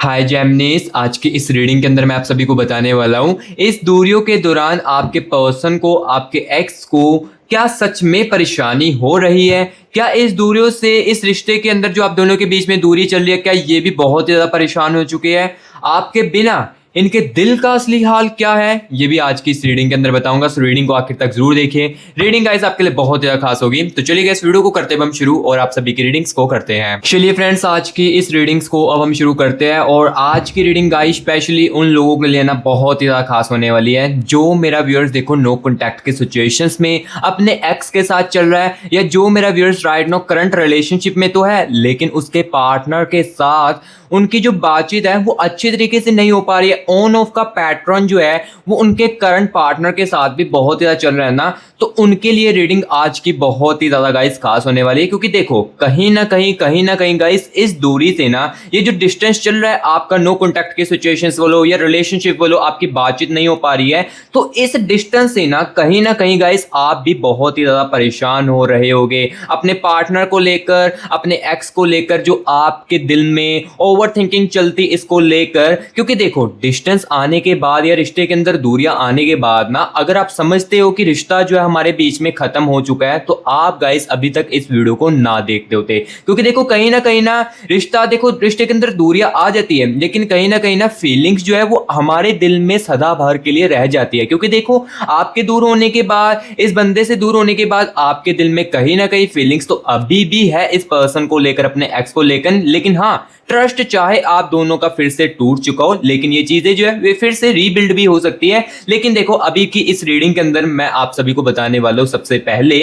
हाय जेमनीस, आज की इस रीडिंग के अंदर मैं आप सभी को बताने वाला हूँ इस दूरियों के दौरान आपके पर्सन को, आपके एक्स को क्या सच में परेशानी हो रही है। क्या इस दूरियों से, इस रिश्ते के अंदर जो आप दोनों के बीच में दूरी चल रही है, क्या ये भी बहुत ही ज़्यादा परेशान हो चुके हैं आपके बिना। इनके दिल का असली हाल क्या है ये भी आज की इस रीडिंग के अंदर बताऊंगा। सो रीडिंग को आखिर तक जरूर देखिए। रीडिंग गाइस आपके लिए बहुत ज़्यादा खास होगी। तो चलिए इस वीडियो को करते हैं हम शुरू और आप सभी की रीडिंग्स को करते हैं। चलिए फ्रेंड्स, आज की इस रीडिंग्स को अब हम शुरू करते हैं। और आज की रीडिंग गाइस स्पेशली उन लोगों के लिए ना बहुत ही ज़्यादा खास होने वाली है जो मेरा व्यूअर्स देखो नो कॉन्टैक्ट के सिचुएशंस में अपने एक्स के साथ चल रहा है, या जो मेरा viewers right now current relationship में तो है लेकिन उसके पार्टनर के साथ उनकी जो बातचीत है वो अच्छे तरीके से नहीं हो पा रही है। ऑन ऑफ का पैटर्न जो है वो उनके करंट पार्टनर के साथ भी बहुत ही ज़्यादा चल रहा है ना, तो उनके लिए रीडिंग आज की बहुत ही ज़्यादा गाइस खास होने वाली है। क्योंकि देखो कहीं ना कहीं गाइस इस दूरी से ना, ये जो डिस्टेंस चल रहा है आपका, नो कॉन्टैक्ट की सिचुएशंस बोलो या रिलेशनशिप बोलो, आपकी बातचीत नहीं हो पा रही है, तो इस डिस्टेंस से ना कहीं गाइस आप भी बहुत ही ज़्यादा परेशान हो रहे होगे अपने पार्टनर को लेकर, अपने एक्स को लेकर, जो आपके दिल में ओवर थिंकिंग चलती इसको लेकर। क्योंकि देखो डिस्टेंस आने के बाद या रिश्ते के अंदर दूरियां आने के बाद ना, अगर आप समझते हो कि रिश्ता जो है हमारे बीच में खत्म हो चुका है, तो आप गाइस अभी तक इस वीडियो को ना देखते होते। क्योंकि देखो कहीं ना रिश्ता, देखो रिश्ते के अंदर दूरियां आ जाती है लेकिन कहीं ना फीलिंग्स जो है वो हमारे दिल में सदा भर के लिए रह जाती है। क्योंकि देखो आपके दूर होने के बाद, इस बंदे से दूर होने के बाद आपके दिल में कहीं ना कहीं फीलिंग्स तो अभी भी है इस पर्सन को लेकर, अपने एक्स को लेकर। लेकिन हाँ, ट्रस्ट चाहे आप दोनों का फिर से टूट चुका हो लेकिन ये चीजें जो है वे फिर से रीबिल्ड भी हो सकती है। लेकिन देखो अभी की इस रीडिंग के अंदर मैं आप सभी को बताने वाला हूं सबसे पहले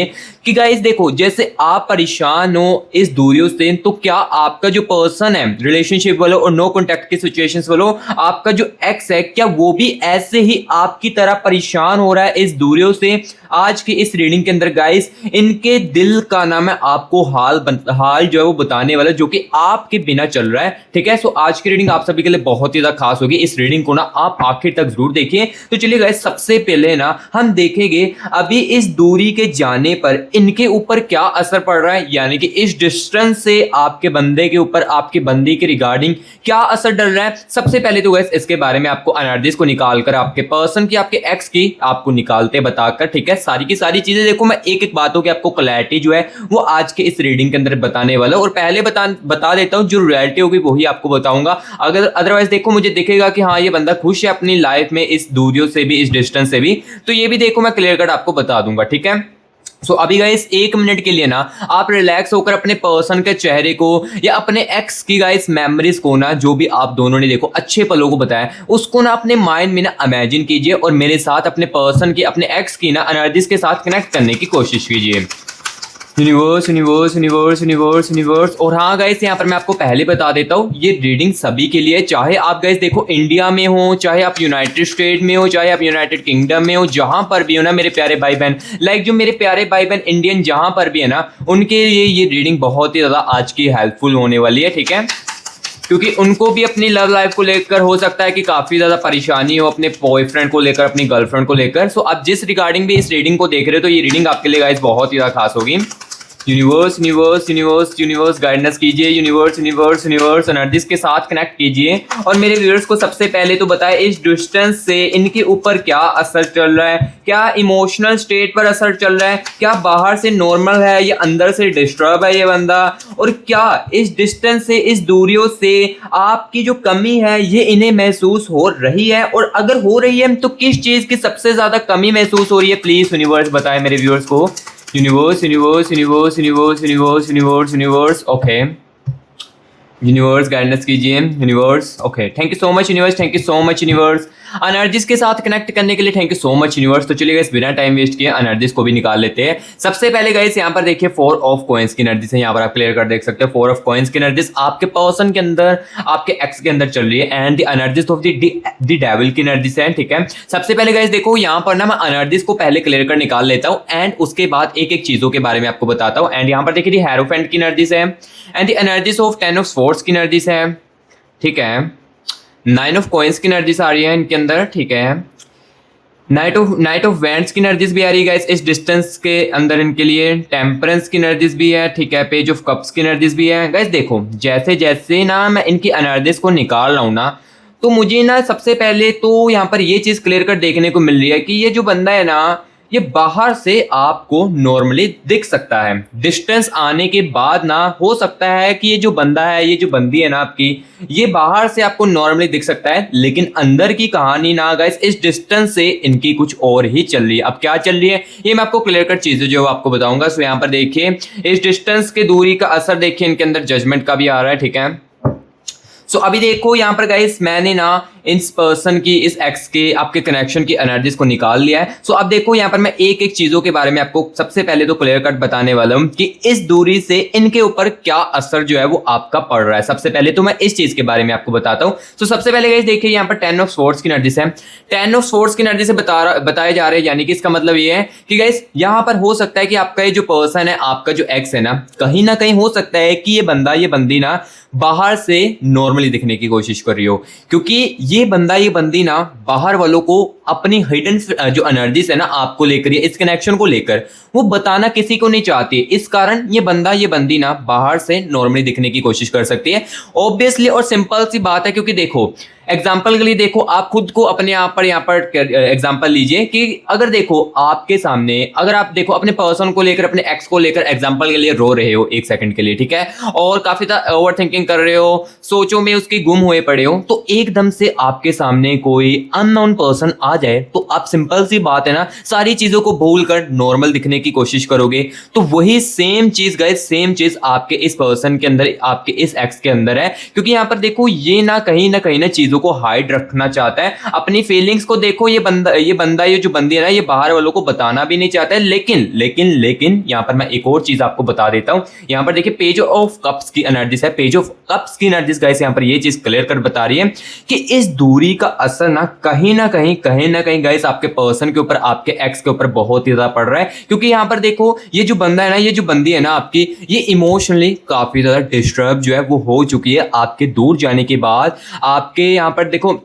कि गाइस देखो, जैसे आप परेशान हो इस दूरियों से, तो क्या आपका जो पर्सन है रिलेशनशिप वालों और नो कॉन्टैक्ट की सिचुएशंस वालों, आपका जो एक्स है, क्या वो भी ऐसे ही आपकी तरह परेशान हो रहा है इस दूरियों से। आज की इस रीडिंग के अंदर गाइस इनके दिल का ना मैं आपको हाल जो है वो बताने वाला, जो कि आपके बिना चल रहा है। ठीक है, सो आज की रीडिंग आप सभी के लिए बहुत ही ज्यादा खास होगी। इस रीडिंग को ना आप आखिर तक जरूर देखिए। तो चलिए गाइस, सबसे पहले ना हम देखेंगे अभी इस दूरी के जाने पर इनके ऊपर क्या असर पड़ रहा है, यानी कि इस डिस्टेंस से आपके बंदे के ऊपर, आपके बंदी के रिगार्डिंग क्या असर डल रहा है। सबसे पहले तो गाइस इसके बारे में आपको एनर्जीज को निकालकर, आपके पर्सन की, आपके एक्स की आपको निकालते बताकर, ठीक है, सारी की सारी चीजें देखो मैं एक एक बातों की आपको क्लैरिटी जो है वो आज के इस रीडिंग के अंदर बताने वाला हूं। और पहले बता देता हूं, जो रियलिटी होगी वही आपको बताऊंगा। अगर अदरवाइज देखो मुझे दिखेगा कि हाँ ये बंदा खुश है अपनी लाइफ में इस दूरियों से भी, इस डिस्टेंस से भी, तो ये भी देखो मैं क्लियर कट आपको बता दूंगा। ठीक है, सो अभी गाइस 1 मिनट के लिए ना आप रिलैक्स होकर अपने पर्सन के चेहरे को या अपने एक्स की गाइस मेमोरीज को ना, जो भी आप दोनों ने देखो अच्छे पलों को बताया, उसको ना अपने माइंड में ना इमेजिन कीजिए और मेरे साथ अपने पर्सन की, अपने एक्स की ना एनर्जीज के साथ कनेक्ट करने की कोशिश कीजिए। Universe universe universe universe universe. और हाँ गाइस, यहाँ पर मैं आपको पहले बता देता हूँ ये रीडिंग सभी के लिए, चाहे आप गाइस देखो इंडिया में हो, चाहे आप यूनाइटेड स्टेट में हो, चाहे आप यूनाइटेड किंगडम में हो, जहाँ पर भी हो ना मेरे प्यारे भाई बहन, लाइक जो मेरे प्यारे भाई बहन इंडियन जहाँ पर भी है ना, उनके लिए ये रीडिंग बहुत ही ज़्यादा आज की हेल्पफुल होने वाली है। ठीक है, क्योंकि उनको भी अपनी लव लाइफ को लेकर हो सकता है कि काफ़ी ज़्यादा परेशानी हो, अपने बॉयफ्रेंड को लेकर, अपनी गर्लफ्रेंड को लेकर। सो आप जिस रिगार्डिंग भी इस रीडिंग को देख रहे हो तो ये रीडिंग आपके लिए गाइस बहुत ही ज़्यादा खास होगी। Universe universe universe universe guidance कीजिए, यूनिवर्स यूनिवर्स यूनिवर्स एनर्जीज के साथ कनेक्ट कीजिए। और मेरे व्यूअर्स को सबसे पहले तो बताएं इस डिस्टेंस से इनके ऊपर क्या असर चल रहा है, क्या इमोशनल स्टेट पर असर चल रहा है, क्या बाहर से नॉर्मल है या अंदर से डिस्टर्ब है ये बंदा, और क्या इस डिस्टेंस से, इस दूरियों से आपकी जो कमी है ये इन्हें महसूस हो रही है, और अगर हो रही है तो किस चीज़ की सबसे ज़्यादा कमी महसूस हो रही है। प्लीज़ यूनिवर्स बताएं मेरे व्यूअर्स को। Universe universe universe universe universe universe universe okay, universe guidance कीजिए universe. Okay, thank you so much universe, thank you so much universe. Energies के साथ कनेक्ट करने के लिए thank you so much universe. तो चलिए गाइस बिना टाइम वेस्ट किए एनर्जीज को भी निकाल लेते हैं। सबसे पहले गाइस यहाँ पर देखिए 4 ऑफ कॉइंस की एनर्जीज है, यहाँ पर आप क्लियर कर देख सकते हो 4 ऑफ कॉइंस की एनर्जीज आपके पर्सन के अंदर, आपके एक्स के अंदर चल रही है, and the energies of the devil की एनर्जीज है। ठीक है, सबसे पहले गाइस देखो यहाँ पर ना मैं एनर्जीज को पहले क्लियर कर निकाल लेता हूँ एंड उसके बाद एक एक चीजों के बारे में आपको बताता हूँ। एंड यहाँ पर देखिए हेरोफेंट की एनर्जीज है, and the energies of 10 of swords की एनर्जीज है। ठीक है, 9 ऑफ कॉइंस की एनर्जीज आ रही है इनके अंदर। ठीक है, नाइट ऑफ वेंट्स की एनर्जीज भी आ रही है गाइस इस डिस्टेंस के अंदर इनके लिए। टेम्परेंस की एनर्जीज भी है, ठीक है। पेज ऑफ कप्स की एनर्जीज भी है गाइस। देखो जैसे जैसे ना मैं इनकी एनर्जीज को निकाल रहा हूँ ना, तो मुझे ना सबसे पहले तो यहाँ पर ये चीज क्लियर कट देखने को मिल रही है कि ये जो बंदा है ना, ये बाहर से आपको नॉर्मली दिख सकता है। डिस्टेंस आने के बाद ना हो सकता है कि ये जो बंदा है, ये जो बंदी है ना आपकी, ये बाहर से आपको नॉर्मली दिख सकता है, लेकिन अंदर की कहानी ना गाइस इस डिस्टेंस से इनकी कुछ और ही चल रही है। अब क्या चल रही है ये मैं आपको क्लियर कट चीजें जो आपको बताऊंगा। सो यहाँ पर देखिए इस डिस्टेंस के दूरी का असर देखिए इनके अंदर जजमेंट का भी आ रहा है, ठीक है। सो अभी देखो यहाँ पर गाइस मैंने ना इस पर्सन की, इस एक्स के आपके कनेक्शन की एनर्जीज को निकाल लिया है। सो अब देखो यहाँ पर मैं एक एक चीजों के बारे में आपको सबसे पहले तो क्लियर कट बताने वाला हूँ कि इस दूरी से इनके ऊपर क्या असर जो है वो आपका पड़ रहा है। सबसे पहले तो मैं इस चीज के बारे में आपको बताता हूँ। सो सबसे पहले गाइस देखिए यहाँ पर 10 ऑफ स्वॉर्ड्स की एनर्जी है। 10 ऑफ स्वॉर्ड्स की एनर्जी से बताए जा रहे हैं, यानी कि इसका मतलब ये है कि गाइस यहाँ पर हो सकता है कि आपका ये जो पर्सन है, आपका जो एक्स है ना कहीं हो सकता है कि ये बंदा, ये बंदी ना बाहर से नॉर्मली दिखने की कोशिश कर रही हो, क्योंकि ये बंदा, ये बंदी ना बाहर वालों को अपनी हिडन जो एनर्जीज है ना आपको लेकर, या इस कनेक्शन को लेकर वो बताना किसी को नहीं चाहती। इस कारण ये बंदा, ये बंदी ना बाहर से नॉर्मली दिखने की कोशिश कर सकती है। ऑब्वियसली और सिंपल सी बात है, क्योंकि देखो एग्जाम्पल के लिए देखो आप खुद को अपने आप पर यहाँ पर एग्जाम्पल लीजिए कि अगर देखो आपके सामने, अगर आप देखो अपने पर्सन को लेकर, अपने एक्स को लेकर एग्जाम्पल के लिए रो रहे हो एक सेकंड के लिए, ठीक है, और काफी ओवर थिंकिंग कर रहे हो, सोचों में उसके गुम हुए पड़े हो, तो एकदम से आपके सामने कोई अननोन पर्सन आ जाए तो आप, सिंपल सी बात है ना, सारी चीजों को भूल कर नॉर्मल दिखने की कोशिश करोगे। तो वही सेम चीज गाइस, सेम चीज आपके इस पर्सन के अंदर, आपके इस एक्स के अंदर है, क्योंकि यहाँ पर देखो ये ना कहीं ना चीजों को हाइड रखना चाहता है, अपनी फीलिंग्स को। देखो ये बंदा, ये जो बंदी है ना, ये बाहर वालों को बताना भी नहीं चाहता है, लेकिन यहाँ पर मैं एक और चीज आपको बता देता हूं। यहाँ पर देखिए पेज ऑफ कप्स की एनर्जीज है। पेज ऑफ कप्स की एनर्जीज गाइस यहाँ पर ये चीज क्लियर कर बता रही है कि इस दूरी का असर ना कहीं ना कहीं गाइस आपके पर्सन के ऊपर, आपके एक्स के ऊपर बहुत ही ज्यादा पड़ रहा है। क्योंकि यहाँ पर देखो ये जो बंदा है ना, ये जो बंदी है ना आपकी, ये इमोशनली काफी ज्यादा डिस्टर्ब जो है वो हो चुकी है आपके दूर जाने के बाद। आपके यहाँ पर देखो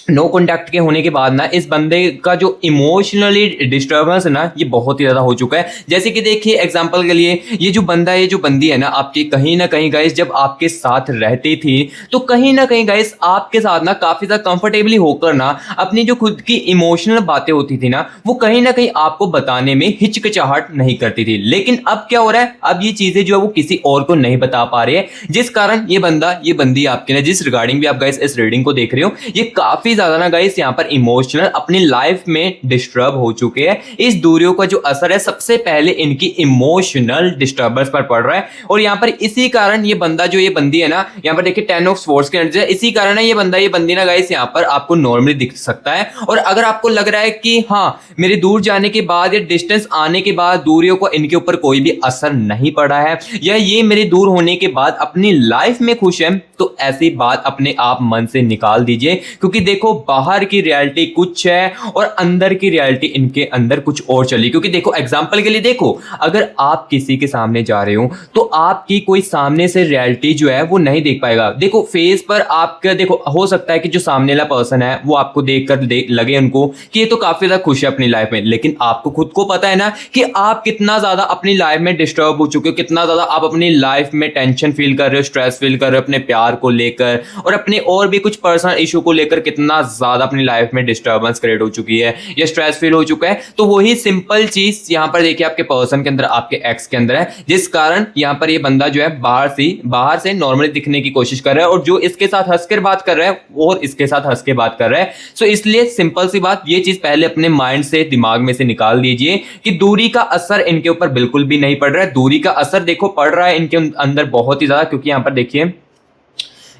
नो कॉन्टैक्ट के होने के बाद ना इस बंदे का जो इमोशनली डिस्टर्बेंस है ना, ये बहुत ही ज्यादा हो चुका है। जैसे कि देखिए एग्जांपल के लिए ये जो बंदा है, ये जो बंदी है ना आपकी, कहीं ना कहीं गाइस जब आपके साथ रहती थी तो कहीं ना कहीं गाइस आपके साथ ना काफी ज्यादा कंफर्टेबली होकर ना अपनी जो खुद की इमोशनल बातें होती थी ना, वो कहीं ना कहीं आपको बताने में हिचकिचाहट नहीं करती थी। लेकिन अब क्या हो रहा है, अब ये चीजें जो है वो किसी और को नहीं बता पा रही है, जिस कारण ये बंदा, ये बंदी आपके ना, जिस रिगार्डिंग भी आप गाइस इस रीडिंग को देख रहे हो, ये काफी ज्यादा ना गाइस यहाँ पर इमोशनल अपनी लाइफ में डिस्टर्ब हो चुके हैं। इस दूरियों का जो असर है सबसे पहले इनकी इमोशनल डिस्टर्बेंस पर पड़ रहा है, और यहाँ पर इसी कारण ये बंदा, जो ये बंदी है ना, यहाँ पर देखिए 10 ऑफ स्वॉर्ड्स की एनर्जी है, इसी कारण है ये बंदा, ये बंदी ना गाइस यहाँ पर आपको नॉर्मली दिख सकता है। और अगर आपको लग रहा है कि हाँ मेरे दूर जाने के बाद या डिस्टेंस आने के बाद दूरियों को इनके ऊपर कोई भी असर नहीं पड़ा है, या ये मेरे दूर होने के बाद अपनी लाइफ में खुश है, तो ऐसी बात अपने आप मन से निकाल दीजिए। क्योंकि देखो बाहर की रियलिटी कुछ है और अंदर की रियलिटी इनके अंदर कुछ और चली। क्योंकि देखो एग्जांपल के लिए देखो, अगर आप किसी के सामने जा रहे हो तो आपकी कोई सामने से रियलिटी जो है वो नहीं देख पाएगा। देखो फेस पर आपका, देखो हो सकता है कि जो सामने वाला पर्सन है वो आपको देखकर लगे उनको कि ये तो काफी ज्यादा खुश है अपनी लाइफ में, लेकिन आपको खुद को पता है ना कि आप कितना ज्यादा अपनी लाइफ में डिस्टर्ब हो चुके हो, कितना ज्यादा आप अपनी लाइफ में टेंशन फील कर रहे हो, स्ट्रेस फील कर रहे हो अपने प्यार को लेकर, और अपने और भी कुछ पर्सनल इशू को लेकर कितना ज्यादा अपनी लाइफ में डिस्टर्बेंस क्रिएट हो चुकी है या स्ट्रेस फील हो चुका है। तो वही सिंपल चीज यहां पर देखिए आपके पर्सन के अंदर, आपके एक्स के अंदर है, जिस कारण यहां पर ये बंदा जो है बाहर से नॉर्मली दिखने की कोशिश कर रहा है, और जो इसके साथ हंसकर बात कर रहा है और इसके साथ हंस के बात कर रहा है। सो इसलिए सिंपल सी बात, ये चीज पहले अपने माइंड से, दिमाग में से निकाल दीजिए कि दूरी का असर इनके ऊपर बिल्कुल भी नहीं पड़ रहा है। दूरी का असर देखो पड़ रहा है इनके अंदर बहुत ही ज्यादा, क्योंकि यहां पर देखिए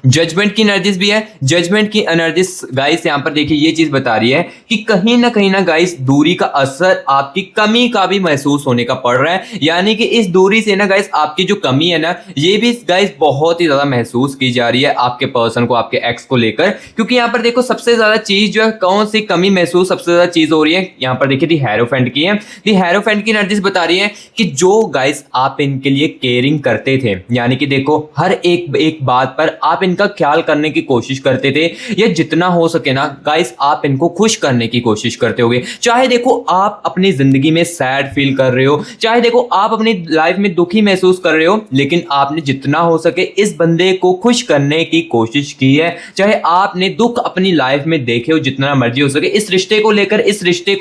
जजमेंट की एनर्जीज भी है। जजमेंट की एनर्जीज गाइस यहां पर देखिए ये चीज बता रही है कि कहीं ना गाइस दूरी का असर आपकी कमी का भी महसूस होने का पड़ रहा है, यानी कि इस दूरी से ना गाइस आपकी जो कमी है ना, ये भी गाइस बहुत ही ज्यादा महसूस की जा रही है आपके पर्सन को, आपके एक्स को लेकर। क्योंकि यहां पर देखो सबसे ज्यादा चीज जो है, कौन सी कमी महसूस सबसे ज्यादा चीज हो रही है, यहां पर देखिए दी हेरोफेंट की है। दी हेरोफेंट की एनर्जीज बता रही है कि जो गाइस आप इनके लिए केयरिंग करते थे, यानी कि देखो हर एक बात पर आप इनका ख्याल करने की कोशिश करते थे, या जितना हो सके ना गाइस आप इनको खुश करने की कोशिश करते होगे। चाहे देखो आप अपनी जिंदगी में सैड फील कर रहे हो, चाहे देखो आप अपनी लाइफ में दुखी महसूस कर रहे हो, लेकिन आपने जितना हो सके इस बंदे को खुश करने की कोशिश की है। चाहे आपने दुख अपनी लाइफ में देखे हो जितना मर्जी हो सके, इस रिश्ते को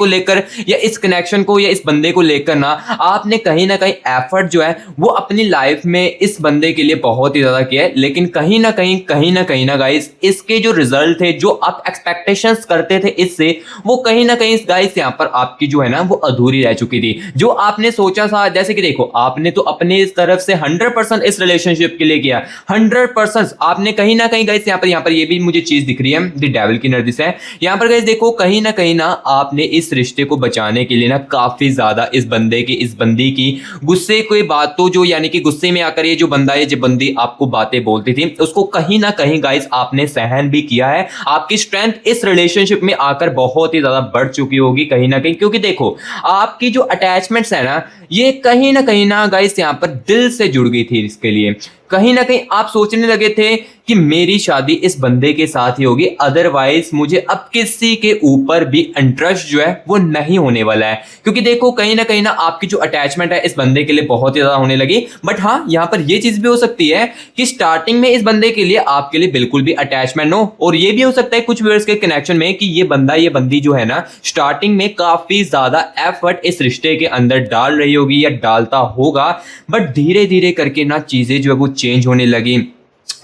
लेकर या इस कनेक्शन को या इस बंदे को लेकर ना आपने कहीं ना कहीं एफर्ट जो है वो अपनी लाइफ में इस बंदे के लिए बहुत ही ज्यादा किया है। लेकिन कहीं ना कहीं ना गाइस इसके जो रिजल्ट थे, जो आप एक्सपेक्टेशंस करते थे इससे, वो कहीं ना कहीं गाइस यहाँ पर आपकी जो है ना वो अधूरी रह चुकी थी। जो आपने सोचा था, जैसे कि देखो आपने तो अपने इस तरफ से 100% इस रिलेशनशिप के लिए किया, 100% आपने कहीं ना कहीं गाइस यहाँ पर ये भी मुझे चीज दिख रही है, द डेविल की एनर्जी से यहाँ पर गाइस देखो कहीं ना आपने इस रिश्ते को बचाने के लिए ना काफी ज्यादा इस बंदी की गुस्से की बातों, जो यानी कि गुस्से में आकर ये जो बंदा है, जो बंदी आपको बातें बोलती थी, उसको कहीं ना कहीं गाइस आपने सहन भी किया है। आपकी स्ट्रेंथ इस रिलेशनशिप में आकर बहुत ही ज्यादा बढ़ चुकी होगी कहीं ना कहीं, क्योंकि देखो आपकी जो अटैचमेंट्स है ना ये कहीं ना गाइस यहाँ पर दिल से जुड़ गई थी। इसके लिए कहीं ना कहीं आप सोचने लगे थे कि मेरी शादी इस बंदे के साथ ही होगी, अदरवाइज मुझे अब किसी के ऊपर भी इंटरेस्ट जो है वो नहीं होने वाला है। क्योंकि देखो कहीं ना आपकी जो अटैचमेंट है इस बंदे के लिए बहुत ही ज्यादा होने लगी। बट हाँ, यहाँ पर ये चीज भी हो सकती है कि स्टार्टिंग में इस बंदे के लिए आपके लिए बिल्कुल भी अटैचमेंट हो, और ये भी हो सकता है कुछ व्यूअर्स के कनेक्शन में कि ये बंदी जो है ना स्टार्टिंग में काफी ज्यादा एफर्ट इस रिश्ते के अंदर डाल रही होगी या डालता होगा, बट धीरे धीरे करके ना चीजें जो है वो चेंज होने लगी,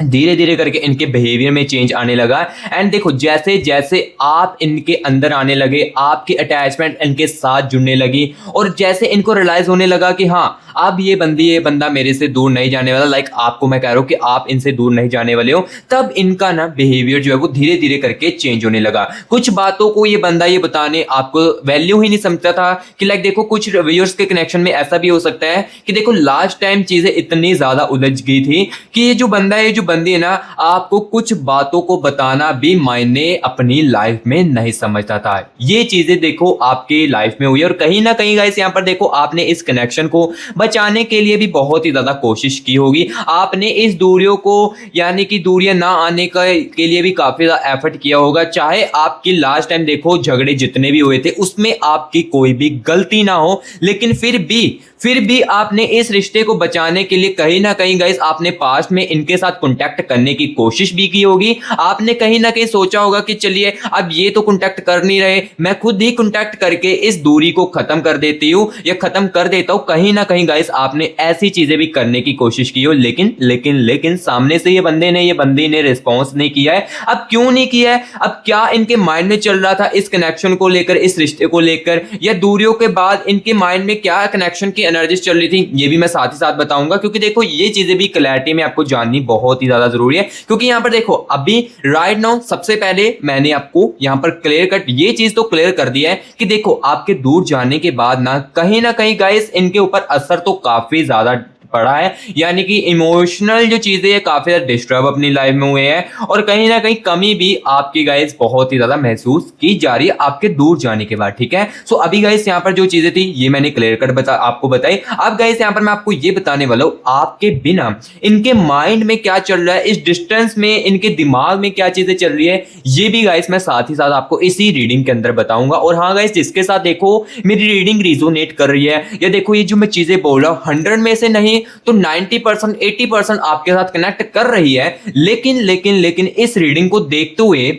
धीरे धीरे करके इनके बिहेवियर में चेंज आने लगा। एंड देखो जैसे जैसे आप इनके अंदर आने लगे, आपकी अटैचमेंट इनके साथ जुड़ने लगी, और जैसे इनको रियलाइज होने लगा कि हाँ अब ये बंदा मेरे से दूर नहीं जाने वाला, लाइक आपको मैं कह रहा हूं कि आप इनसे दूर नहीं जाने वाले हो, तब इनका ना बिहेवियर जो है वो धीरे धीरे करके चेंज होने लगा। कुछ बातों को ये बंदा ये बताने आपको वैल्यू ही नहीं समझता था कि लाइक देखो कुछ व्यूअर्स के कनेक्शन में ऐसा भी हो सकता है कि देखो लास्ट टाइम चीजें इतनी ज्यादा उलझ गई थी कि ये जो बंदा है, जो बंदी है ना, आपको कुछ बातों को बताना भी मायने अपनी लाइफ में नहीं समझता था। ये चीजें देखो आपकी लाइफ में हुई, और कहीं ना कहीं गाइस यहाँ पर देखो आपने इस कनेक्शन को बचाने के लिए भी बहुत ही ज्यादा कोशिश की होगी। आपने इस दूरियों को यानी कि दूरियां ना आने के लिए भी काफी ज्यादा एफर्ट किया होगा। चाहे आपकी लास्ट टाइम देखो झगड़े जितने भी हुए थे उसमें आपकी कोई भी गलती ना हो, लेकिन फिर भी आपने इस रिश्ते को बचाने के लिए कहीं ना कहीं गाइस आपने पास्ट में इनके साथ कांटेक्ट करने की कोशिश भी की होगी। आपने कहीं ना कहीं सोचा होगा कि चलिए अब ये तो कांटेक्ट कर नहीं रहे, मैं खुद ही कांटेक्ट करके इस दूरी को खत्म कर देती हूँ या खत्म कर देता हूँ। कहीं ना कहीं गाइस आपने ऐसी चीजें भी करने की कोशिश की हो, लेकिन सामने से ये बंदी ने रिस्पॉन्स नहीं किया है। अब क्यों नहीं किया है? अब क्या इनके माइंड में चल रहा था इस कनेक्शन को लेकर, इस रिश्ते को लेकर, या दूरियों के बाद इनके माइंड में क्या कनेक्शन की एनर्जीज चल रही थी, ये भी मैं साथ ही साथ बताऊंगा। क्योंकि देखो ये चीजें भी क्लैरिटी में आपको जाननी बहुत ही ज्यादा जरूरी है। क्योंकि यहां पर देखो अभी राइट नाउ सबसे पहले मैंने आपको यहां पर क्लियर कट ये चीज तो क्लियर कर दिया है कि देखो आपके दूर जाने के बाद ना कहीं गाइस इनके ऊपर असर तो काफी ज्यादा पड़ा है, यानी कि इमोशनल जो चीजें है काफी ज्यादा डिस्टर्ब अपनी लाइफ में हुए हैं, और कहीं ना कहीं कमी भी आपकी गाइस बहुत ही ज्यादा महसूस की जा रही है आपके दूर जाने के बाद। ठीक है, सो अभी गाइस यहाँ पर जो चीजें थी ये मैंने क्लियर कट आपको बताई। अब गाइस यहाँ पर मैं आपको ये बताने वाला हूँ आपके बिना इनके माइंड में क्या चल रहा है, इस डिस्टेंस में इनके दिमाग में क्या चीजें चल रही है, ये भी गाइस मैं साथ ही साथ आपको इसी रीडिंग के अंदर बताऊंगा। और हाँ गाइस, जिसके साथ देखो मेरी रीडिंग रिजोनेट कर रही है, या देखो ये जो मैं चीजें बोल रहा हूँ 100 में से नहीं तो 90% 80% आपके साथ कनेक्ट कर रही है, लेकिन इस रीडिंग को देखते हुए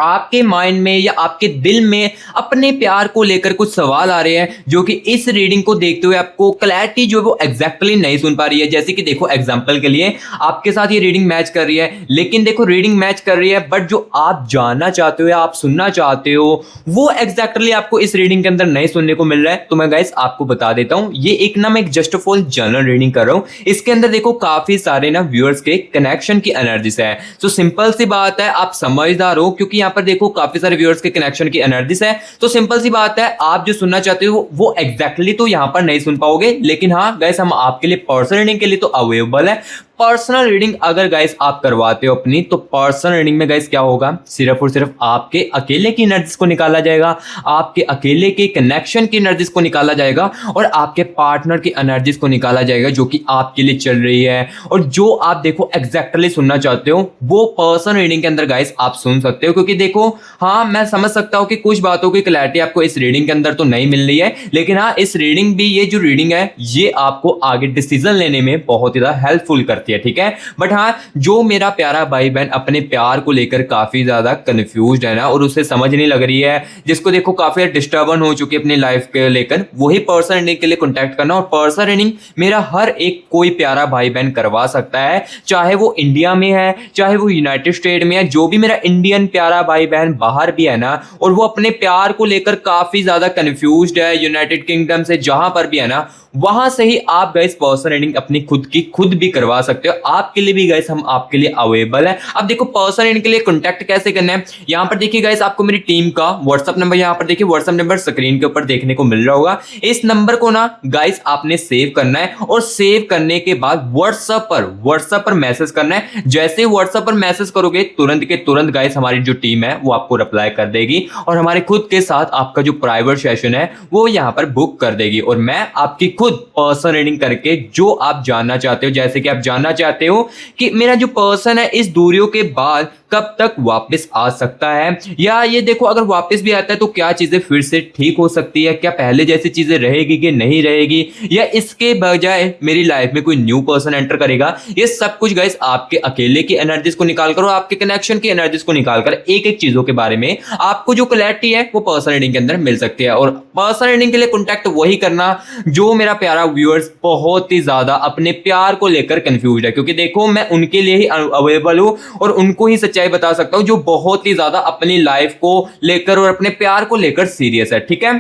आपके माइंड में या आपके दिल में अपने प्यार को लेकर कुछ सवाल आ रहे हैं, जो कि इस रीडिंग को देखते हुए आपको क्लैरिटी जो है वो एग्जैक्टली नहीं सुन पा रही है। जैसे कि देखो एग्जांपल के लिए आपके साथ ये रीडिंग मैच कर रही है, लेकिन देखो रीडिंग मैच कर रही है बट जो आप जानना चाहते हो या आप सुनना चाहते हो वो एग्जैक्टली आपको इस रीडिंग के अंदर नहीं सुनने को मिल रहा है। तो मैं गाइस आपको बता देता हूं, ये एक ना मैं एक जस्ट फॉर जनरल रीडिंग कर रहा हूं। इसके अंदर देखो काफी सारे ना व्यूअर्स के कनेक्शन की एनर्जीज है। तो सिंपल सी बात है, आप समझदार हो क्योंकि यहाँ पर देखो काफी सारे व्यूअर्स के कनेक्शन की एनर्जीज है। तो सिंपल सी बात है, आप जो सुनना चाहते हो वो एग्जैक्टली तो यहां पर नहीं सुन पाओगे, लेकिन हाँ गाइस हम आपके लिए पर्सनल रीडिंग के लिए तो अवेलेबल है। पर्सनल रीडिंग अगर गाइस आप करवाते हो अपनी, तो पर्सनल रीडिंग में गाइस क्या होगा, सिर्फ और सिर्फ आपके अकेले की एनर्जीज को निकाला जाएगा, आपके अकेले के कनेक्शन की एनर्जीज को निकाला जाएगा और आपके पार्टनर की एनर्जीज को निकाला जाएगा जो कि आपके लिए चल रही है और जो आप देखो एग्जैक्टली सुनना चाहते हो वो पर्सनल रीडिंग के अंदर गाइस आप सुन सकते हो। क्योंकि देखो हाँ, मैं समझ सकता हूं कि कुछ बातों की क्लैरिटी आपको इस रीडिंग के अंदर तो नहीं मिल रही है, लेकिन हाँ, इस रीडिंग भी, ये जो रीडिंग है ये आपको आगे डिसीजन लेने में बहुत ही ज्यादा हेल्पफुल करती है, ठीक है। बट हाँ, जो मेरा प्यारा भाई बहन अपने प्यार को लेकर काफी ज्यादा कंफ्यूज है ना और उसे समझ नहीं लग रही है, जिसको देखो काफी डिस्टर्बन हो चुकी है अपनी लाइफ के लेकर, वही पर्सनल रीडिंग के लिए कॉन्टैक्ट करना। और पर्सनल रीडिंग मेरा हर एक कोई प्यारा भाई बहन करवा सकता है, चाहे वो इंडिया में है, चाहे वो यूनाइटेड स्टेट में है। जो भी मेरा इंडियन प्यारा भाई बहन बाहर भी है ना और वो अपने प्यार को लेकर काफी ज्यादा कंफ्यूज्ड है, यूनाइटेड किंगडम से जहां पर भी है ना, वहां से ही आप गाइस पर्सनल रीडिंग अपनी खुद भी करवा सकते हो। आपके लिए भी गाइस हम आपके लिए अवेलेबल है। अब देखो पर्सनल रीडिंग के लिए कांटेक्ट कैसे करना है, यहां पर देखिए गाइस आपको मेरी टीम का व्हाट्सएप नंबर, यहां पर देखिए व्हाट्सएप नंबर स्क्रीन के ऊपर देखने को मिल रहा होगा। इस नंबर को ना गाइस आपने सेव करना है और सेव करने के बाद व्हाट्सएप पर मैसेज करना है। जैसे व्हाट्सएप पर मैसेज करोगे तुरंत के तुरंत गाइस हमारी जो टीम है वो आपको रिप्लाई कर देगी और हमारे खुद के साथ आपका जो प्राइवेट सेशन है वो यहां पर बुक कर देगी और मैं आपकी खुद पर्सन रीडिंग करके जो आप जानना चाहते हो, जैसे कि आप जानना चाहते हो कि मेरा जो पर्सन है इस दूरियों के बाद कब तक वापस आ सकता है, या ये देखो अगर वापस भी आता है तो क्या चीजें फिर से ठीक हो सकती है, क्या पहले जैसी चीजें रहेगी कि नहीं रहेगी, या इसके बजाय मेरी लाइफ में कोई न्यू पर्सन एंटर करेगा। ये सब कुछ गाइस आपके अकेले की एनर्जीज को निकालकर और आपके कनेक्शन की एनर्जीज को निकालकर एक एक चीजों के बारे में आपको जो क्लैरिटी है वो पर्सन रीडिंग के अंदर मिल सकती है। और पर्सन रीडिंग के लिए कॉन्टैक्ट वही करना जो मेरा प्यारा व्यूअर्स बहुत ही ज्यादा अपने प्यार को लेकर कंफ्यूज है, क्योंकि देखो मैं उनके लिए ही अवेलेबल हूं और उनको ही सच्चाई बता सकता हूं जो बहुत ही ज्यादा अपनी लाइफ को लेकर और अपने प्यार को लेकर सीरियस है, ठीक है।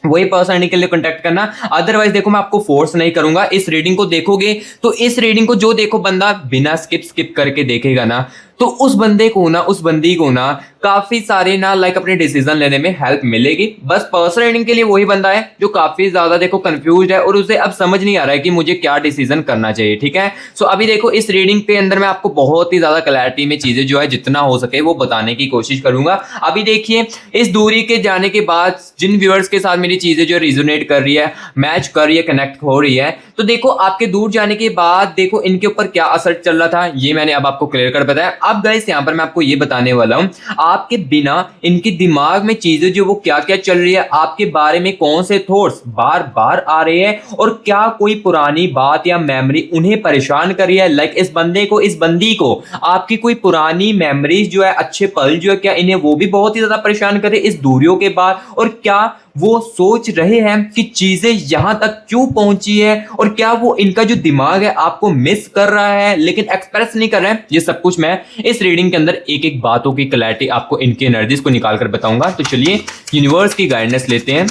वही पर्सन के लिए कांटेक्ट करना। अदरवाइज देखो मैं आपको फोर्स नहीं करूंगा। इस रीडिंग को देखोगे तो इस रीडिंग को जो देखो बंदा बिना स्किप करके देखेगा ना, तो उस बंदी को ना काफी सारे ना लाइक अपने डिसीजन लेने में हेल्प मिलेगी। बस पर्सनल रीडिंग के लिए वही बंदा है जो काफी ज्यादा देखो कंफ्यूज है और उसे अब समझ नहीं आ रहा है कि मुझे क्या डिसीजन करना चाहिए, ठीक है। सो अभी देखो इस रीडिंग के अंदर मैं आपको बहुत ही ज्यादा क्लैरिटी में चीजें जो है जितना हो सके वो बताने की कोशिश करूंगा। अभी देखिए इस दूरी के जाने के बाद जिन व्यूअर्स के साथ मेरी चीजें जो रिजोनेट कर रही है, मैच कर रही है, कनेक्ट हो रही है, तो देखो आपके दूर जाने के बाद देखो इनके ऊपर क्या असर चल रहा था ये मैंने अब आपको क्लियर कर बताया। अब गाइस यहां पर मैं आपको ये बताने वाला हूं आपके बिना इनके दिमाग में चीजें जो वो क्या क्या चल रही है, आपके बारे में कौन से थॉट्स बार बार आ रहे हैं और क्या कोई पुरानी बात या मेमोरी उन्हें परेशान कर रही है। लाइक इस बंदी को आपकी कोई पुरानी मेमोरीज जो है, अच्छे पल जो है, क्या इन्हें वो भी बहुत ही ज्यादा परेशान कर रहे हैं इस दूरियों के बाद, और क्या वो सोच रहे हैं कि चीजें यहां तक क्यों पहुंची है और क्या वो इनका जो दिमाग है आपको मिस कर रहा है लेकिन एक्सप्रेस नहीं कर रहा है। ये सब कुछ मैं इस रीडिंग के अंदर एक एक बातों की क्लैरिटी आपको इनकी एनर्जीज को निकाल कर बताऊंगा। तो चलिए यूनिवर्स की गाइडेंस लेते हैं।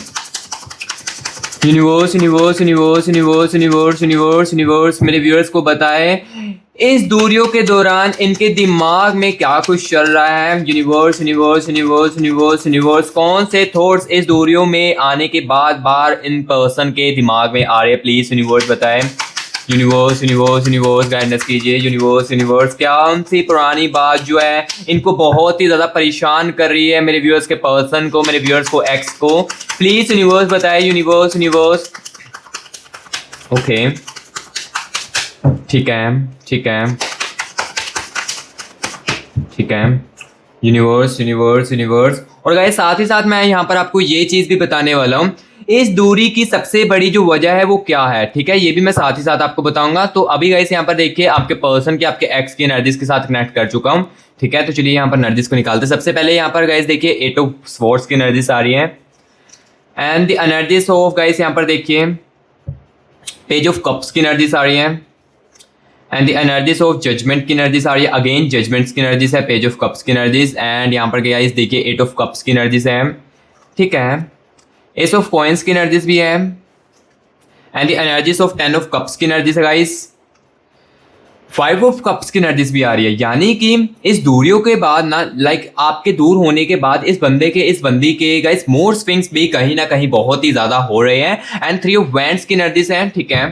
यूनिवर्स मेरे व्यूअर्स को बताए इस दूरियों के दौरान इनके दिमाग में क्या कुछ चल रहा है। यूनिवर्स कौन से थॉट्स इस दूरियों में आने के बाद बार इन पर्सन के दिमाग में आ रहे हैं, प्लीज यूनिवर्स बताएं। यूनिवर्स गाइडेंस कीजिए। यूनिवर्स क्या उनसी पुरानी बात जो है इनको बहुत ही ज्यादा परेशान कर रही है, मेरे व्यूअर्स के पर्सन को, मेरे व्यूअर्स को, एक्स को, प्लीज यूनिवर्स बताए। यूनिवर्स ओके ठीक है यूनिवर्स। और गाइस साथ ही साथ मैं यहाँ पर आपको ये चीज भी बताने वाला हूँ इस दूरी की सबसे बड़ी जो वजह है वो क्या है, ठीक है, ये भी मैं साथ ही साथ आपको बताऊंगा। तो अभी गाइस यहाँ पर देखिए आपके पर्सन के, आपके एक्स की एनर्जीज के साथ कनेक्ट कर चुका हूँ, ठीक है। तो चलिए यहाँ पर एनर्जीज को निकालते हैं। सबसे पहले यहाँ पर गाइस देखिए 8 ऑफ स्वॉर्ड्स की एनर्जीज आ रही है and the energies of guys यहाँ पर देखिए पेज ऑफ कप्स की एनर्जीज आ रही है and the energies of judgment की एनर्जीज आ रही है। अगेन जजमेंट्स की एनर्जीज है, पेज ऑफ कप्स की एनर्जीज एंड यहाँ पर गाइस देखिए 8 ऑफ कप्स की एनर्जीज है, ठीक है। एस ऑफ कॉइंस की एनर्जीज भी है and the energies of 10 of cups की एनर्जीज है गाइस। 5 ऑफ कप्स की एनर्जीज भी आ रही है, यानी कि इस दूरियों के बाद ना लाइक आपके दूर होने के बाद इस बंदी के गाइस मूड स्विंग्स भी कहीं ना कहीं बहुत ही ज्यादा हो रहे हैं एंड 3 ऑफ वैंड्स की एनर्जीज है, ठीक है।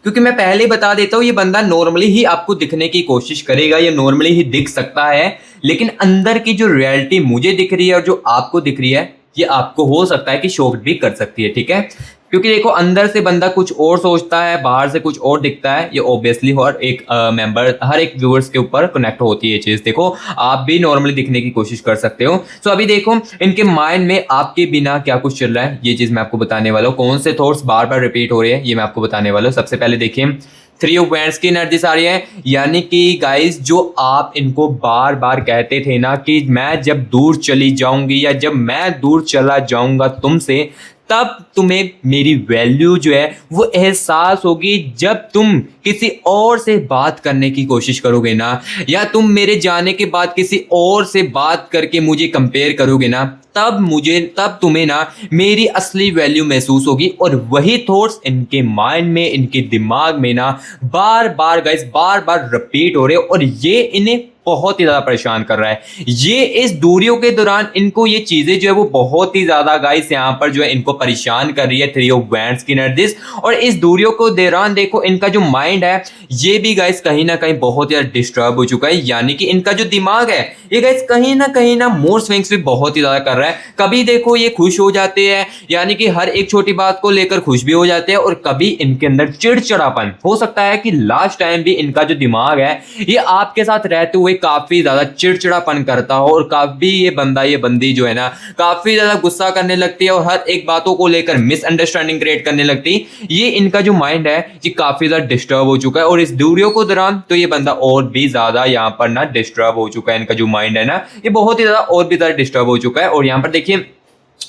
क्योंकि मैं पहले ही बता देता हूँ, ये बंदा नॉर्मली ही आपको दिखने की कोशिश करेगा, ये नॉर्मली ही दिख सकता है, लेकिन अंदर की जो रियलिटी मुझे दिख रही है और जो आपको दिख रही है, ये आपको हो सकता है कि शॉक भी कर सकती है, ठीक है। क्योंकि देखो अंदर से बंदा कुछ और सोचता है, बाहर से कुछ और दिखता है, ये ऑब्वियसली हर एक मेंबर, हर एक व्यूअर्स के ऊपर कनेक्ट होती है ये चीज़। देखो आप भी नॉर्मली दिखने की कोशिश कर सकते हो। सो अभी देखो इनके माइंड में आपके बिना क्या कुछ चल रहा है, ये चीज़ मैं आपको बताने वाला हूँ। कौन से थॉट्स बार बार रिपीट हो रहे हैं, ये मैं आपको बताने वाला हूँ। सबसे पहले देखिए, थ्री ऑफ वैंड्स की एनर्जीज आ रही है, यानी कि गाइस जो आप इनको बार बार कहते थे ना कि मैं जब दूर चली जाऊंगी या जब मैं दूर चला जाऊंगा तुमसे, तब तुम्हें मेरी वैल्यू जो है वो एहसास होगी जब तुम किसी और से बात करने की कोशिश करोगे ना, या तुम मेरे जाने के बाद किसी और से बात करके मुझे कंपेयर करोगे ना, तब तुम्हें ना मेरी असली वैल्यू महसूस होगी। और वही थॉट्स इनके माइंड में, इनके दिमाग में ना बार बार गाइस बार बार रिपीट हो रहे हैं, और ये इन्हें बहुत ही ज्यादा परेशान कर रहा है। ये इस दूरियों के दौरान इनको ये चीजें जो है वो बहुत ही ज्यादा गाइस यहाँ पर जो है इनको परेशान कर रही है, थ्री ऑफ वैंड्स की एनर्जीज। और इस दूरियों को दौरान देखो इनका जो माइंड है ये भी गाइस कहीं ना कहीं बहुत ही ज्यादा डिस्टर्ब हो चुका है, यानी कि इनका जो दिमाग है ये गाइस कहीं ना मूड स्विंग्स भी बहुत ही ज्यादा कर रहा है। कभी देखो ये खुश हो जाते हैं, यानी कि हर एक छोटी बात को लेकर खुश भी हो जाते हैं, और कभी इनके अंदर चिड़चिड़ापन हो सकता है कि लास्ट टाइम भी इनका जो दिमाग है ये आपके साथ रहते हुए काफी ज्यादा चिड़चिड़ापन करता हो, और काफी ये बंदा ये बंदी जो है ना काफी ज्यादा गुस्सा करने लगती है और हर एक बातों को लेकर मिसअंडरस्टैंडिंग क्रिएट करने लगती है। ये इनका जो माइंड है ये काफी ज्यादा डिस्टर्ब हो चुका है, और इस दूरियों को दौरान तो ये बंदा और भी ज्यादा यहाँ पर ना डिस्टर्ब हो चुका है। इनका जो माइंड है ना ये बहुत ही ज्यादा और भी ज्यादा डिस्टर्ब हो चुका है। और यहाँ पर देखिए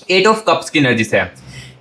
एट ऑफ कप्स की एनर्जी है,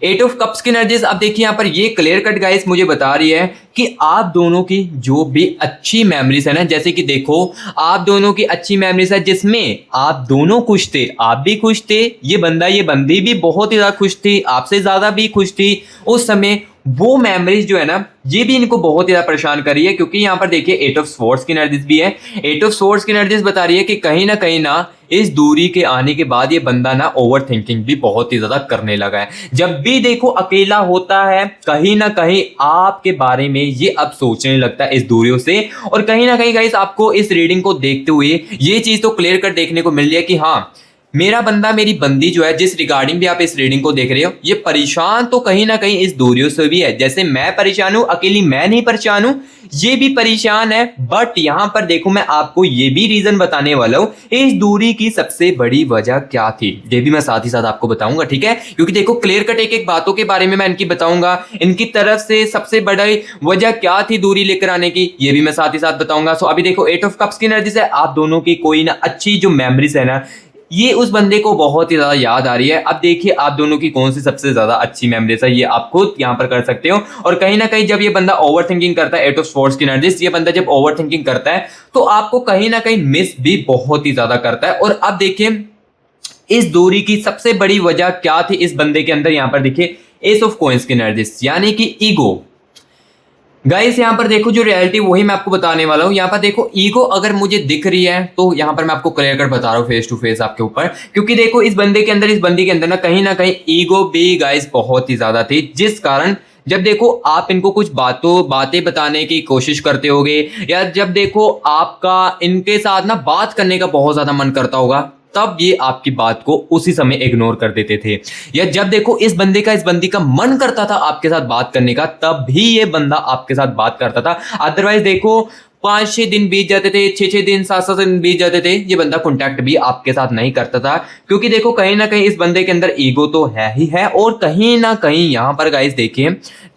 एट ऑफ कप्स की एनर्जीज। अब देखिए यहाँ पर ये क्लियर कट गाइस मुझे बता रही है कि आप दोनों की जो भी अच्छी मेमोरीज है ना, जैसे कि देखो आप दोनों की अच्छी मेमोरीज है जिसमें आप दोनों खुश थे, आप भी खुश थे, ये बंदा ये बंदी भी बहुत ही ज्यादा खुश थी, आपसे ज्यादा भी खुश थी उस समय। वो मेमोरीज जो है ना ये भी इनको बहुत ही ज्यादा परेशान कर रही है, क्योंकि यहाँ पर देखिए एट ऑफ स्वॉर्ड्स की एनर्जीज भी है। एट ऑफ स्वॉर्ड्स की एनर्जीज बता रही है कि कहीं ना इस दूरी के आने के बाद ये बंदा ना ओवर थिंकिंग भी बहुत ही ज्यादा करने लगा है। जब भी देखो अकेला होता है कहीं ना कहीं आपके बारे में ये अब सोचने लगता है इस दूरियों से। और कहीं ना कहीं गाइस आपको इस रीडिंग को देखते हुए ये चीज तो क्लियर कट देखने को मिल रही है कि हाँ मेरा बंदा मेरी बंदी जो है जिस रिगार्डिंग भी आप इस रीडिंग को देख रहे हो ये परेशान तो कहीं ना कहीं इस दूरियों से भी है। जैसे मैं परेशान हूं, अकेली मैं नहीं परेशान हूं, ये भी परेशान है। बट यहां पर देखो मैं आपको ये भी रीजन बताने वाला हूं इस दूरी की सबसे बड़ी वजह क्या थी, ये भी मैं साथ ही साथ आपको बताऊंगा, ठीक है। क्योंकि देखो क्लियर कट एक एक बातों के बारे में मैं इनकी बताऊंगा, इनकी तरफ से सबसे बड़ी वजह क्या थी दूरी लेकर आने की, ये भी मैं साथ ही साथ बताऊंगा। सो अभी देखो एट ऑफ कप्स की एनर्जी से आप दोनों की कोई ना अच्छी जो मेमोरीज है ना ये उस बंदे को बहुत ही ज्यादा याद आ रही है। अब देखिए आप दोनों की कौन सी सबसे ज्यादा अच्छी मेमोरीज है ये आप खुद यहाँ पर कर सकते हो। और कहीं ना कहीं जब ये बंदा ओवर थिंकिंग करता है, एट ऑफ स्वॉर्ड्स की एनर्जीज, ये बंदा जब ओवर थिंकिंग करता है तो आपको कहीं ना कहीं मिस भी बहुत ही ज्यादा करता है। और अब देखिए इस दूरी की सबसे बड़ी वजह क्या थी इस बंदे के अंदर, यहाँ पर देखिए एस ऑफ कॉइंस की एनर्जीज, यानी कि ईगो। गाइस यहाँ पर देखो जो रियलिटी वही मैं आपको बताने वाला हूँ। यहाँ पर देखो ईगो अगर मुझे दिख रही है तो यहाँ पर मैं आपको क्लियर कट बता रहा हूँ फेस टू फेस आपके ऊपर, क्योंकि देखो इस बंदे के अंदर, इस बंदी के अंदर ना कहीं ईगो भी गाइस बहुत ही ज्यादा थी, जिस कारण जब देखो आप इनको कुछ बातें बताने की कोशिश करते होगे, या जब देखो आपका इनके साथ ना बात करने का बहुत ज्यादा मन करता होगा, तब ये आपकी बात को उसी समय इग्नोर कर देते थे। या जब देखो इस बंदी का मन करता था आपके साथ बात करने का, तब भी ये बंदा आपके साथ बात करता था। अदरवाइज देखो 5-6 दिन बीत जाते थे, 6-6 दिन 7-7 दिन बीत जाते थे, ये बंदा कॉन्टैक्ट भी आपके साथ नहीं करता था। क्योंकि देखो कहीं ना कहीं इस बंदे के अंदर ईगो तो है ही है। और कहीं ना कहीं यहाँ पर गाइस देखिए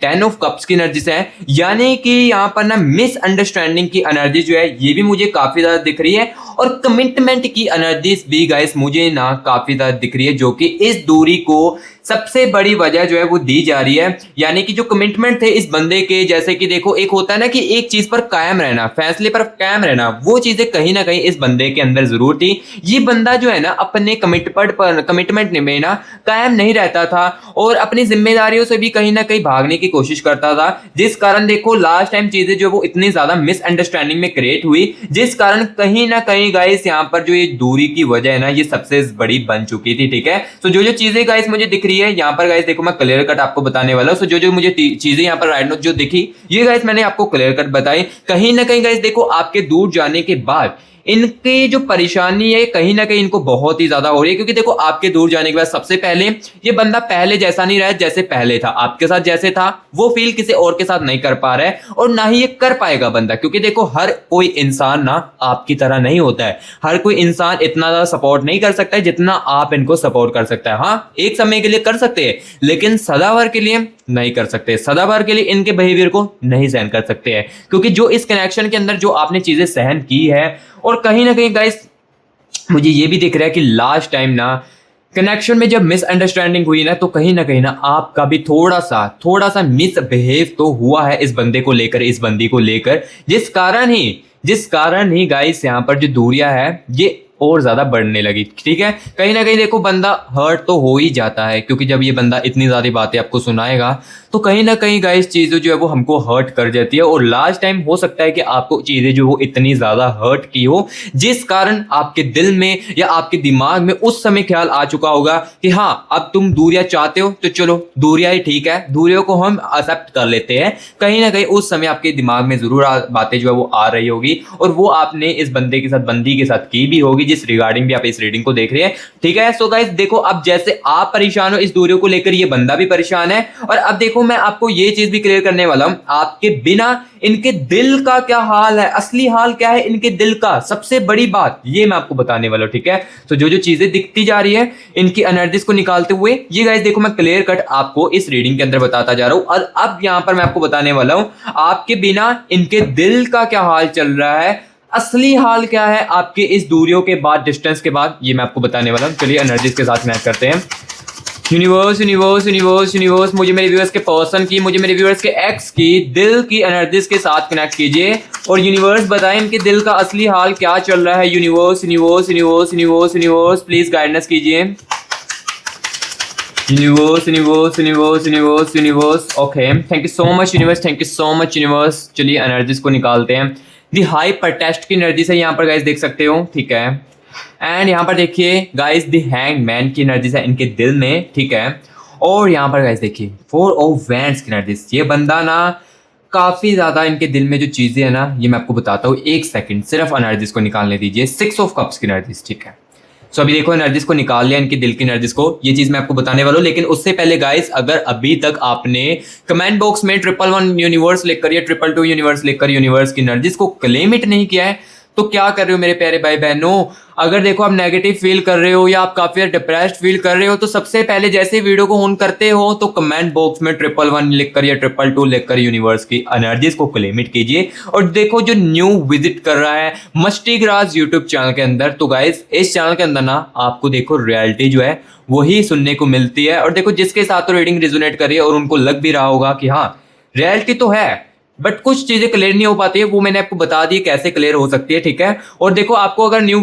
10 ऑफ कप्स की एनर्जी से है, यानी कि यहाँ पर ना मिसअंडरस्टैंडिंग की एनर्जी जो है ये भी मुझे काफी ज्यादा दिख रही है। और कमिटमेंट की एनर्जीज भी गाइस मुझे ना काफी ज्यादा दिख रही है, जो कि इस दूरी को सबसे बड़ी वजह जो है वो दी जा रही है। यानी कि जो कमिटमेंट थे इस बंदे के, जैसे कि देखो एक होता है ना कि एक चीज पर कायम रहना, फैसले पर कायम रहना, वो चीजें कहीं ना कहीं इस बंदे के अंदर जरूर थी। ये बंदा जो है ना अपने कमिटमेंट में ना कायम नहीं रहता था और अपनी जिम्मेदारियों से भी कहीं ना कहीं भागने की कोशिश करता था, जिस कारण देखो लास्ट टाइम चीजें जो वो इतनी ज्यादा मिसअंडरस्टैंडिंग में क्रिएट हुई, जिस कारण कहीं ना कहीं गाइस यहाँ पर जो ये दूरी की वजह है ना ये सबसे बड़ी बन चुकी थी, ठीक है। तो जो चीजें गाइस मुझे दिख रही ली है। यहाँ पर गाइस देखो मैं क्लियर कट आपको बताने वाला हूँ। सो जो जो मुझे चीजें यहाँ पर राइट नो जो दिखी, ये गाइस मैंने आपको क्लियर कट बताई। कहीं ना कहीं गाइस देखो आपके दूर जाने के बाद इनकी जो परेशानी है कहीं ना कहीं इनको बहुत ही ज्यादा हो रही है, क्योंकि देखो आपके दूर जाने के बाद सबसे पहले ये बंदा पहले जैसा नहीं रहा है जैसे पहले था। आपके साथ जैसे था वो फील किसी और के साथ नहीं कर पा रहा है, और ना ही ये कर पाएगा बंदा, क्योंकि देखो हर कोई इंसान ना आपकी तरह नहीं होता है। हर कोई इंसान इतना ज्यादा सपोर्ट नहीं कर सकता है जितना आप इनको सपोर्ट कर सकता है। हाँ, एक समय के लिए कर सकते हैं, लेकिन सदाभर के लिए नहीं कर सकते। सदाभर के लिए इनके बिहेवियर को नहीं सहन कर सकते हैं, क्योंकि जो इस कनेक्शन के अंदर जो आपने चीजें सहन की है, और कहीं ना कहीं गाइस मुझे ये भी दिख रहा है कि लास्ट टाइम ना कनेक्शन में जब मिसअंडरस्टैंडिंग हुई ना, तो कहीं ना आपका भी थोड़ा सा मिसबिहेव तो हुआ है इस बंदे को लेकर, इस बंदी को लेकर, जिस कारण ही गाइस यहाँ पर जो दूरियां है ये और ज्यादा बढ़ने लगी। ठीक है, कहीं ना कहीं देखो बंदा हर्ट तो हो ही जाता है, क्योंकि जब ये बंदा इतनी ज्यादा बातें आपको सुनाएगा तो कहीं ना कहीं गाइस चीजें जो है वो हमको हर्ट कर जाती है। और लास्ट टाइम हो सकता है कि आपको चीजें जो वो इतनी ज्यादा हर्ट की हो, जिस कारण आपके दिल में या आपके दिमाग में उस समय ख्याल आ चुका होगा कि हाँ अब तुम दूरियां चाहते हो तो चलो दूरियां ही ठीक है, दूरियों को हम एक्सेप्ट कर लेते हैं। कहीं ना कहीं उस समय आपके दिमाग में जरूर बातें जो है वो आ रही होगी, और वो आपने इस बंदे के साथ, बंदी के साथ की भी होगी जिस रिगार्डिंग भी आप इस रीडिंग को देख रहे हैं। ठीक है, सो गाइस देखो अब जैसे आप परेशान हो इस दूरियों को लेकर, ये बंदा भी परेशान है। और अब देखो मैं आपको ये चीज भी क्लियर करने वाला हूं, आपके बिना इनके दिल का क्या हाल है, असली हाल क्या है इनके दिल का, सबसे बड़ी बात ये मैं आपको बताने वाला हूं। ठीक है, तो जो जो चीजें दिखती जा रही है इनकी एनर्जीज को निकालते हुए, ये गाइस देखो मैं क्लियर कट आपको इस रीडिंग के अंदर बताता जा रहा हूं। और अब यहां पर मैं आपको बताने वाला हूं आपके बिना इनके दिल का क्या हाल चल रहा है, असली हाल क्या है आपके इस दूरियों के बाद, डिस्टेंस के बाद, ये मैं आपको बताने वाला हूं। चलिए एनर्जीज के साथ मैच करते हैं। यूनिवर्स यूनिवर्स यूनिवर्स यूनिवर्स मुझे मेरे व्यूअर्स के पर्सन की, मुझे मेरे व्यूअर्स के एक्स की दिल की एनर्जीज के साथ कनेक्ट कीजिए, और यूनिवर्स बताएं इनके दिल का असली हाल क्या चल रहा है। Universe universe universe universe universe please guidance कीजिए। Universe universe universe universe universe okay, thank you so much universe, thank you so much universe. चलिए एनर्जीज को निकालते हैं। दी हाइपर टेस्ट की एनर्जी से यहाँ पर गाइस देख सकते हो। ठीक है, एंड यहाँ पर देखिए गाइस दी हैंगमैन की एनर्जी है इनके दिल में। ठीक है, और यहाँ पर गाइस देखिए 4 ऑफ वैंड्स की एनर्जी। ये बंदा ना काफी ज्यादा इनके दिल में जो चीजें है ना, ये मैं आपको बताता हूँ, एक सेकंड सिर्फ एनर्जीज को निकालने दीजिए। 6 ऑफ कप्स की एनर्जीज। ठीक है, सो अभी देखो एनर्जीज को निकाल लिया, इनकी दिल की एनर्जीज को, ये चीज मैं आपको बताने वाला हूँ। लेकिन उससे पहले गाइस अगर अभी तक आपने कमेंट बॉक्स में 111 यूनिवर्स लिखकर या 222 यूनिवर्स लिखकर यूनिवर्स की एनर्जीज को क्लेम इट नहीं किया है, तो क्या कर रहे हो मेरे प्यारे भाई बहनों। अगर देखो आप नेगेटिव फील कर रहे हो या आप काफी डिप्रेस्ड फील कर रहे हो, तो सबसे पहले जैसे वीडियो को ऑन करते हो तो कमेंट बॉक्स में 111 लिखकर या 222 लिखकर यूनिवर्स की एनर्जीज को क्लेम इट कीजिए। और देखो जो न्यू विजिट कर रहा है मस्टी ग्रास यूट्यूब चैनल के अंदर, तो गाइस इस चैनल के अंदर ना आपको देखो रियलिटी जो है वही सुनने को मिलती है। और देखो जिसके साथ तो रीडिंग रिजोनेट करिए और उनको लग भी रहा होगा कि हाँ रियलिटी तो है, बट कुछ चीजें क्लियर नहीं हो पाती है, वो मैंने आपको बता दी कैसे क्लियर हो सकती है। ठीक है, और देखो आपको अगर न्यू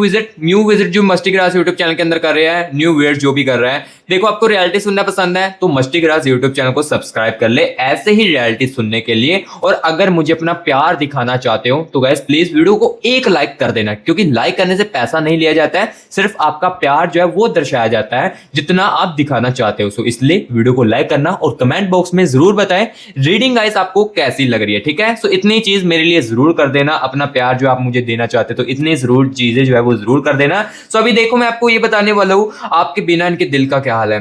विजिट जो मस्टी ग्रास यूट्यूब चैनल के अंदर कर रहे हैं, न्यू व्यूअर्स जो भी कर रहा है, देखो आपको रियलिटी सुनना पसंद है तो मस्टी ग्रास यूट्यूब चैनल को सब्सक्राइब कर ले ऐसे ही रियलिटी सुनने के लिए। और अगर मुझे अपना प्यार दिखाना चाहते हो तो गाइस प्लीज वीडियो को एक लाइक कर देना, क्योंकि लाइक करने से पैसा नहीं लिया जाता है, सिर्फ आपका प्यार जो है वो दर्शाया जाता है जितना आप दिखाना चाहते हो। सो इसलिए वीडियो को लाइक करना और कमेंट बॉक्स में जरूर बताएं रीडिंग गाइस आपको कैसी लग रही है। ठीक है, सो इतनी चीज मेरे लिए जरूर कर देना, अपना प्यार जो आप मुझे देना चाहते हो तो इतनी जरूर चीजें जो है वो जरूर कर देना। सो अभी देखो मैं आपको ये बताने वाला हूं आपके बिना इनके दिल का क्या हाल है।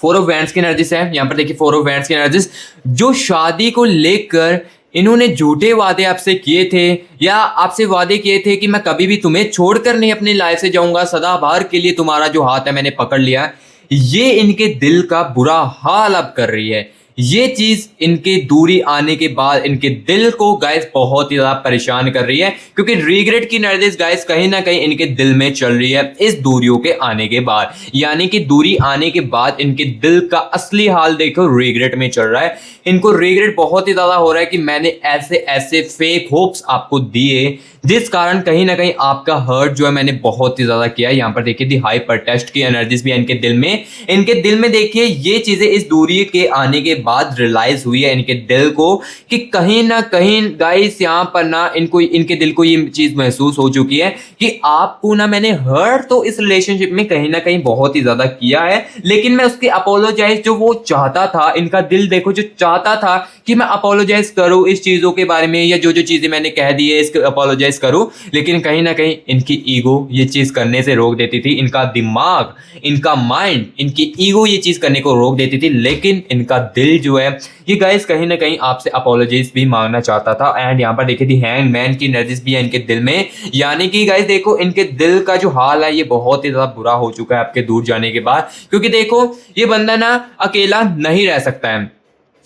4 ऑफ वैंड्स की एनर्जीज है यहाँ पर देखिए, 4 ऑफ वैंड्स की एनर्जीज, जो शादी को लेकर इन्होंने झूठे वादे आपसे किए थे या आपसे वादे किए थे कि मैं कभी भी तुम्हें छोड़कर नहीं अपनी लाइफ से जाऊंगा, सदाबहार के लिए तुम्हारा जो हाथ है मैंने पकड़ लिया, ये इनके दिल का बुरा हाल अब कर रही है। ये चीज इनके दूरी आने के बाद इनके दिल को गाइस बहुत ही ज्यादा परेशान कर रही है, क्योंकि रिग्रेट की एनर्जीज गाइस कहीं ना कहीं इनके दिल में चल रही है इस दूरियों के आने के बाद। यानी कि दूरी आने के बाद इनके दिल का असली हाल देखो रिग्रेट में चल रहा है। इनको रिग्रेट बहुत ही ज्यादा हो रहा है कि मैंने ऐसे ऐसे फेक होप्स आपको दिए, जिस कारण कहीं ना कहीं आपका हर्ट जो है मैंने बहुत ही ज्यादा किया है। यहाँ पर देखिए दी हाइपर टेस्ट की एनर्जीज भी है इनके दिल में। इनके दिल में देखिए ये चीजें इस दूरी के आने के बाद रियलाइज हुई है इनके दिल को कि कहीं ना कहीं गाइस यहाँ पर ना इनको इनके दिल को ये चीज महसूस हो चुकी है कि आपको ना मैंने हर्ट तो इस रिलेशनशिप में कहीं ना कहीं बहुत ही ज्यादा किया है, लेकिन मैं उसके अपोलोजाइज जो वो चाहता था, इनका दिल देखो जो चाहता था कि मैं अपोलोजाइज करूं इस चीजों के बारे में, या जो जो चीजें मैंने कह दी है इसके अपोलोजाइज करूं, लेकिन कहीं ना कहीं इनकी ईगो ये चीज करने से रोक देती थी, इनका दिमाग, इनका माइंड, इनकी ईगो ये चीज करने को रोक देती थी। लेकिन इनका दिल जो है ये गाइस कहीं ना कहीं आपसे अपोलोजाइज भी मांगना चाहता था। एंड यहाँ पर देखिए थी हैंगमैन की एनर्जीज भी है इनके दिल में, यानी कि गाइस देखो इनके दिल का जो हाल है ये बहुत ही ज्यादा बुरा हो चुका है आपके दूर जाने के बाद, क्योंकि देखो ये बंदा ना अकेला नहीं रह सकता है।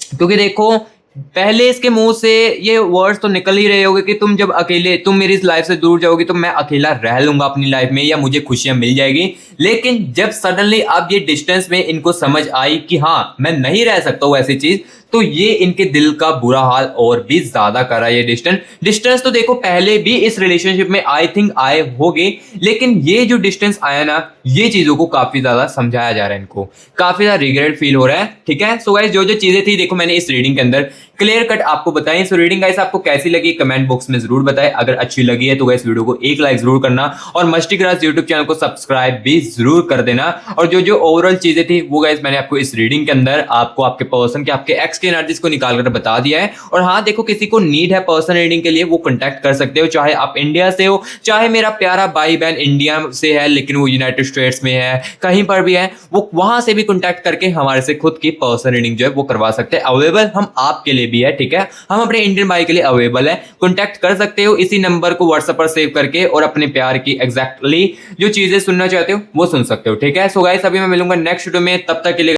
क्योंकि देखो पहले इसके मुंह से ये वर्ड्स तो निकल ही रहे होंगे कि तुम जब अकेले, तुम मेरी इस लाइफ से दूर जाओगी तो मैं अकेला रह लूंगा अपनी लाइफ में, या मुझे खुशियां मिल जाएगी। लेकिन जब सडनली अब ये डिस्टेंस में इनको समझ आई कि हाँ मैं नहीं रह सकता हूँ ऐसी चीज, तो ये इनके दिल का बुरा हाल और भी ज्यादा करा ये डिस्टेंस तो देखो पहले भी इस रिलेशनशिप में आई थिंक आए होंगे, लेकिन ये जो डिस्टेंस आया ना ये चीजों को काफी ज्यादा समझाया जा रहा है, इनको काफी ज्यादा रिग्रेट फील हो रहा है। ठीक है, सो गाइस जो जो चीजें थी देखो मैंने इस रीडिंग के अंदर क्लियर कट आपको बताई। सो रीडिंग गाइस आपको कैसी लगी कमेंट बॉक्स में जरूर बताएं, अगर अच्छी लगी है तो गाइस वीडियो को एक लाइक जरूर करना और मस्टी क्राफ्ट यूट्यूब चैनल को सब्सक्राइब भी जरूर कर देना। और जो जो ओवरऑल चीजें थी वो गाइस मैंने आपको इस रीडिंग के अंदर आपको आपके पर्सन के, आपके एक्स के एनर्जीज को निकाल कर बता दिया है। और हाँ देखो किसी को नीड है पर्सन रीडिंग के लिए वो कांटेक्ट कर सकते हो, चाहे आप इंडिया से हो, चाहे मेरा प्यारा भाई बहन इंडिया से है लेकिन वो यूनाइटेड स्टेट्स में है, कहीं पर भी है, वो वहां से भी कांटेक्ट करके हमारे से खुद की पर्सन रीडिंग जो है वो करवा सकते हैं। अवेलेबल हम आपके लिए भी है, ठीक है, हम अपने इंडियन भाई के लिए अवेलेबल है, कांटेक्ट कर सकते हो इसी नंबर को व्हाट्सएप पर सेव करके और अपने प्यार की एग्जैक्टली जो चीजें सुनना चाहते हो वो सुन सकते हो। ठीक है, सो गाइस अभी मैं मिलूंगा नेक्स्ट वीडियो में, तब तक के लिए